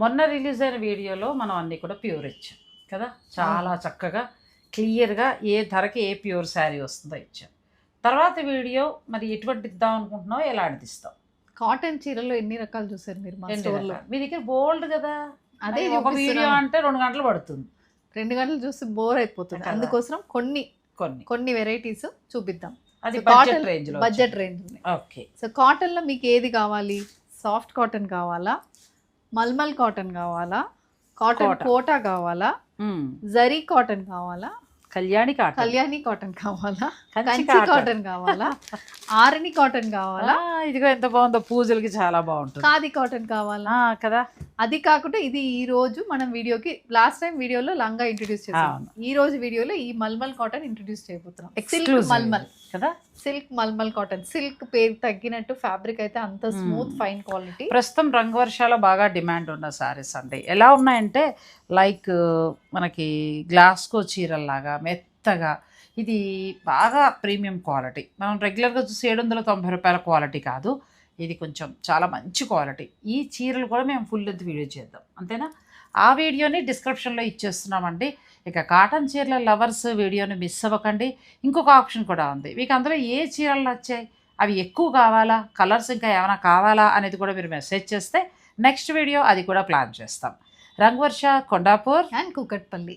మొన్న రిలీజ్ అయిన వీడియోలో మనం అన్నీ కూడా ప్యూర్ ఇచ్చాం కదా, చాలా చక్కగా క్లియర్గా ఏ ధరకి ఏ ప్యూర్ శారీ వస్తుందో ఇచ్చాం. తర్వాత వీడియో మరి ఎటువంటి ఇద్దాం అనుకుంటున్నావు, ఎలాంటిది ఇస్తాం? కాటన్ చీరలో ఎన్ని రకాలు చూసారు మీరు మా స్టోర్లో? మీ దగ్గర బోల్డ్ కదా, అదే ఒక వీడియో అంటే 2 గంటలు పడుతుంది. 2 గంటలు చూసి బోర్ అయిపోతుంది. అందుకోసం కొన్ని కొన్ని కొన్ని వెరైటీస్ చూపిద్దాం. అది బడ్జెట్ రేంజ్ లో. Budget range. Okay. So cotton లో మీకు ఏది కావాలి? సాఫ్ట్ కాటన్ కావాలా, మల్మల్ కాటన్ కావాలా, కాటన్ కోటా కావాలా, జరీ కాటన్ కావాలా, కళ్యాణి కాటన్ కావాలా, కంచి కాటన్ కావాలా, ఆరణి కాటన్ కావాలా, ఇదిగో ఎంత బాగుందో, పూజలకి చాలా బాగుంటుంది, ఖాదీ కాటన్ కావాలా కదా. అది కాకుండా ఇది ఈ రోజు మనం వీడియోకి లాస్ట్ టైం వీడియోలో లంగా ఇంట్రడ్యూస్ చేసాం, ఈ రోజు వీడియోలో ఈ మల్మల్ కాటన్ ఇంట్రడ్యూస్ చేయబోతున్నాం. సిల్క్ మల్మల్ కదా, సిల్క్ మల్మల్ కాటన్. సిల్క్ పేరు తగ్గినట్టు ఫ్యాబ్రిక్ అయితే అంత స్మూత్ ఫైన్ క్వాలిటీ. ప్రస్తుతం రంగు వర్షాల బాగా డిమాండ్ ఉన్న సారీస్ అండి. ఎలా ఉన్నాయంటే లైక్ మనకి గ్లాస్కో చీరల్లాగా మెత్తగా, ఇది బాగా ప్రీమియం క్వాలిటీ. మనం రెగ్యులర్గా చూసి 790 రూపాయల క్వాలిటీ కాదు, ఇది కొంచెం చాలా మంచి క్వాలిటీ. ఈ చీరలు కూడా మేము ఫుల్ లెంత్ వీడియో చేద్దాం, అంతేనా? ఆ వీడియోని డిస్క్రిప్షన్లో ఇచ్చేస్తున్నామండి. ఇక కాటన్ చీరల లవర్స్ వీడియోని మిస్ అవ్వకండి. ఇంకొక ఆప్షన్ కూడా ఉంది. మీకు అందులో ఏ చీరలు నచ్చాయి, అవి ఎక్కువ కావాలా, కలర్స్ ఇంకా ఏమైనా కావాలా అనేది కూడా మీరు మెసేజ్ చేస్తే నెక్స్ట్ వీడియో అది కూడా ప్లాన్ చేస్తాం. రంగవర్ష, కొండాపూర్ అండ్ కూకట్పల్లి.